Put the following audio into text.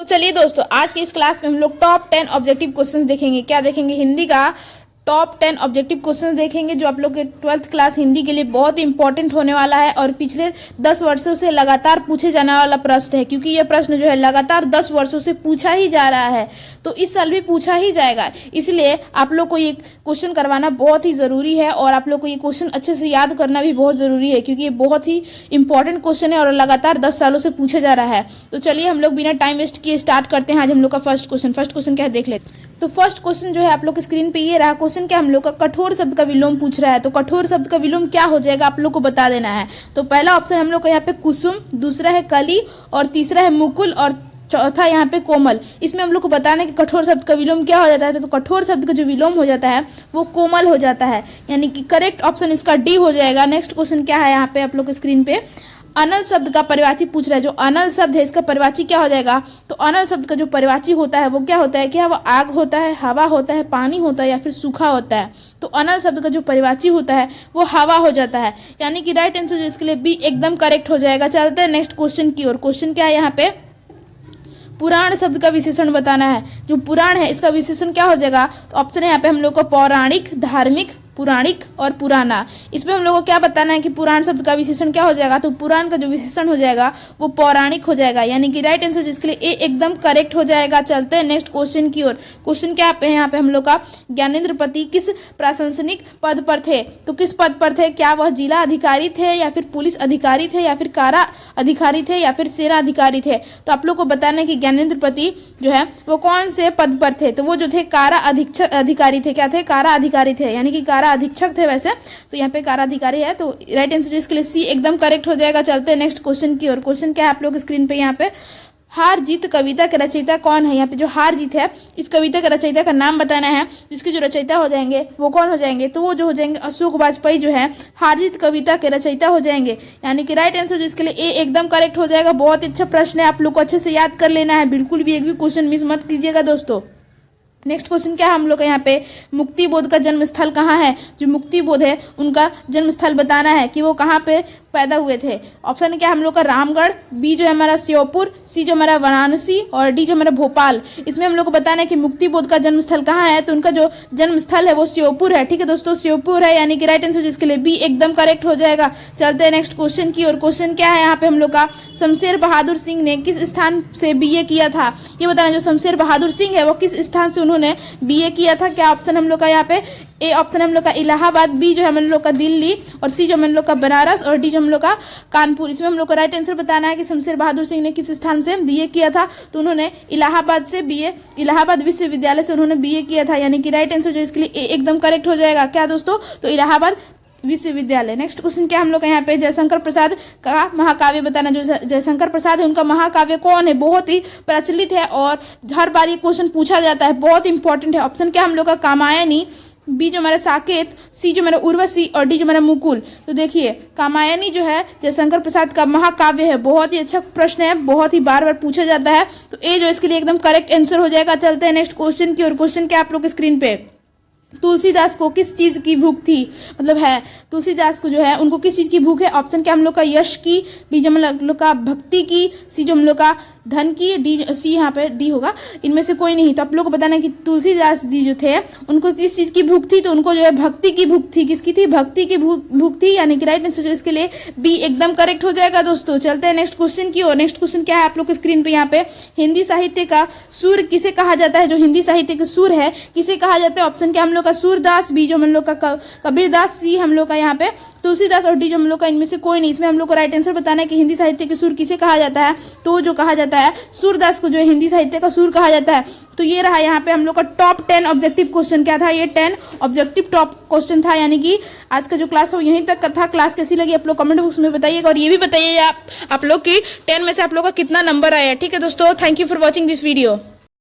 तो चलिए दोस्तों, आज के इस क्लास में हम लोग टॉप 10 ऑब्जेक्टिव क्वेश्चंस देखेंगे। क्या देखेंगे? हिंदी का टॉप 10 ऑब्जेक्टिव क्वेश्चंस देखेंगे, जो आप लोग के 12th क्लास हिंदी के लिए बहुत इंपॉर्टेंट होने वाला है और पिछले 10 वर्षों से लगातार पूछे जाने वाला प्रश्न है, क्योंकि यह प्रश्न जो है लगातार 10 वर्षों से पूछा ही जा रहा है, तो इस साल भी पूछा ही जाएगा। इसलिए आप लोग को ये क्वेश्चन करवाना बहुत ही ज़रूरी है और आप लोग को ये क्वेश्चन अच्छे से याद करना भी बहुत ज़रूरी है, क्योंकि ये बहुत ही इंपॉर्टेंट क्वेश्चन है और लगातार 10 सालों से पूछा जा रहा है। तो चलिए हम लोग बिना टाइम वेस्ट किए स्टार्ट करते हैं। आज हम लोग का फर्स्ट क्वेश्चन क्या है देख लेते हैं। तो फर्स्ट क्वेश्चन जो है आप लोग की स्क्रीन पे ये रहा। क्वेश्चन क्या हम लोग का कठोर शब्द का विलोम पूछ रहा है। तो कठोर शब्द का विलोम क्या हो जाएगा आप लोग को बता देना है। तो पहला ऑप्शन हम लोग का यहाँ पे कुसुम, दूसरा है कली और तीसरा है मुकुल और चौथा यहाँ पे कोमल। इसमें हम लोग को बताना है कि कठोर शब्द का विलोम क्या हो जाता है। तो कठोर शब्द का जो विलोम हो जाता है वो कोमल हो जाता है, यानी कि करेक्ट ऑप्शन इसका डी हो जाएगा। नेक्स्ट क्वेश्चन क्या है यहाँ पे आप लोग की स्क्रीन पे, अनल शब्द का परिवाची पूछ रहा है। जो अनल शब्द है इसका परिवाची क्या हो जाएगा। तो अनल शब्द का जो परिवाची होता है वो क्या होता है, क्या वो आग होता है, हवा होता है, पानी होता है या फिर सूखा होता है। तो अनल शब्द का जो परिवाची होता है वो हवा हो जाता है, यानी कि राइट आंसर जो इसके लिए बी एकदम करेक्ट हो जाएगा। चलते हैं नेक्स्ट क्वेश्चन की ओर। क्वेश्चन क्या है यहाँ पे, पुराण शब्द का विशेषण बताना है। जो पुराण है इसका विशेषण क्या हो जाएगा। तो ऑप्शन है यहाँ पे हम लोग को पौराणिक, धार्मिक, पुराणिक और पुराना। इसमें हम लोग को क्या बताना है कि पुराण शब्द का विशेषण क्या हो जाएगा। तो पुराण का जो विशेषण हो जाएगा वो पौराणिक हो जाएगा, यानी कि राइट आंसर जिसके लिए ए एकदम करेक्ट हो जाएगा। चलते हैं नेक्स्ट क्वेश्चन की ओर। क्वेश्चन क्या पे यहाँ पे हम लोग का, ज्ञानेंद्रपति किस प्रशासनिक पद पर थे। तो किस पद पर थे, क्या वह जिला अधिकारी थे या फिर पुलिस अधिकारी थे या फिर कारा अधिकारी थे या फिर सेना अधिकारी थे। तो आप लोग को बताना है कि ज्ञानेंद्रपति जो है वो कौन से पद पर थे। तो वो जो थे कारा अधीक्षक अधिकारी थे। क्या थे, कारा अधिकारी थे, यानी कि कारा अधीक्षक थे वैसे। तो यहाँ पे कारा अधिकारी है, तो राइट आंसर इसके लिए सी एकदम करेक्ट हो जाएगा। चलते हैं नेक्स्ट क्वेश्चन की ओर। क्वेश्चन क्या है आप लोग स्क्रीन पे यहाँ पे, हार जीत कविता के रचयिता कौन है। यहाँ पे जो हार जीत है इस कविता के रचयिता का नाम बताना है। जिसके जो रचयिता हो जाएंगे वो कौन हो जाएंगे, तो वो जो हो जाएंगे अशोक वाजपेयी जो है हार जीत कविता के रचयिता हो जाएंगे, यानी कि राइट आंसर जिसके लिए ए एकदम करेक्ट हो जाएगा। बहुत अच्छा प्रश्न है, आप लोग को अच्छे से याद कर लेना है, बिल्कुल भी एक भी क्वेश्चन मिस मत कीजिएगा दोस्तों। नेक्स्ट क्वेश्चन क्या है हम लोग का यहाँ पे, मुक्ति बोध का जन्म स्थल कहाँ है। जो मुक्ति बोध है उनका जन्म स्थल बताना है कि वो कहाँ पे पैदा हुए थे। ऑप्शन क्या हम लोग का, रामगढ़, बी जो है हमारा श्योपुर, सी जो हमारा वाराणसी और डी जो हमारा भोपाल। इसमें हम लोग को बताना है कि मुक्ति बोध का जन्म स्थल कहाँ है। तो उनका जो जन्म स्थल है वो श्योपुर है। ठीक है दोस्तों, श्योपुर है, यानी कि राइट आंसर जिसके लिए बी एकदम करेक्ट हो जाएगा। चलते हैं नेक्स्ट क्वेश्चन की और। क्वेश्चन क्या है यहाँ पे हम लोग का, शमशेर बहादुर सिंह ने किस स्थान से बीए किया था। ये बताना, जो शमशेर बहादुर सिंह है वो किस स्थान से उन्होंने बीए किया था। क्या ऑप्शन हम लोग का यहाँ पे, ए ऑप्शन हम लोग का इलाहाबाद, बी जो है हम लोग का दिल्ली और सी जो हम लोग का बनारस और डी जो हम लोग का कानपुर। इसमें हम लोग को राइट आंसर बताना है कि शमशेर बहादुर सिंह ने किस स्थान से बीए किया था। तो उन्होंने इलाहाबाद से बीए, इलाहाबाद विश्वविद्यालय से उन्होंने बीए किया था, यानी कि राइट आंसर जो इसके लिए ए एकदम करेक्ट हो जाएगा। क्या दोस्तों, तो इलाहाबाद विश्वविद्यालय। नेक्स्ट क्वेश्चन क्या हम लोग का यहाँ पे, जयशंकर प्रसाद का महाकाव्य बताना। जो जयशंकर प्रसाद है उनका महाकाव्य कौन है, बहुत ही प्रचलित है और हर बार ये क्वेश्चन पूछा जाता है, बहुत इंपॉर्टेंट है। ऑप्शन क्या हम लोग का, कामायनी, बी जो हमारा साकेत, सी जो हमारा उर्वशी और डी जो हमारा मुकुल। तो देखिए कामायनी जो है जयशंकर प्रसाद का महाकाव्य है, बहुत ही अच्छा प्रश्न है, बहुत ही बार बार पूछा जाता है। तो ए जो इसके लिए एकदम करेक्ट आंसर हो जाएगा। चलते हैं नेक्स्ट क्वेश्चन की और। क्वेश्चन क्या आप लोग स्क्रीन पे, तुलसीदास को किस चीज की भूख थी, मतलब है तुलसीदास को जो है उनको किस चीज की भूख है। ऑप्शन क्या हम लोग का, यश की, बी जो हम लोग का भक्ति की, सी जो हम लोग का धन की, डी सी यहाँ पे डी होगा, इनमें से कोई नहीं। तो आप लोग को बताना है कि तुलसीदास जी जो थे उनको किस चीज़ की भूख थी। तो उनको जो है भक्ति की भूख थी। किसकी थी, भक्ति की भूख थी, यानी कि राइट आंसर जो इसके लिए बी एकदम करेक्ट हो जाएगा दोस्तों। चलते हैं नेक्स्ट क्वेश्चन की और। नेक्स्ट क्वेश्चन क्या है आप लोग के स्क्रीन पे यहाँ पे, हिंदी साहित्य का सूर किसे कहा जाता है। जो हिंदी साहित्य का सूर है किसे कहा जाता है। ऑप्शन क्या हम लोग का, सूरदास, बी जो हम लोग का कबीरदास, सी हम लोग का यहाँ पे तुलसीदास और डी जो हम लोग का इनमें से कोई नहीं। इसमें हम लोग को राइट आंसर बताना है कि हिंदी साहित्य के सूर किसे कहा जाता है। तो जो कहा जाता है सूरदास को जो है हिंदी साहित्य का सूर कहा जाता है। तो ये रहा यहाँ पे हम लोग का टॉप 10 ऑब्जेक्टिव क्वेश्चन। क्या था, ये 10 ऑब्जेक्टिव टॉप क्वेश्चन था, यानी कि आज का जो क्लास है वो यहीं तक का था। क्लास कैसी लगी आप लोग कमेंट बॉक्स में बताइएगा और ये भी बताइए आप लोग की 10 में से आप लोग का कितना नंबर आया। ठीक है दोस्तों, thank you for watching this video.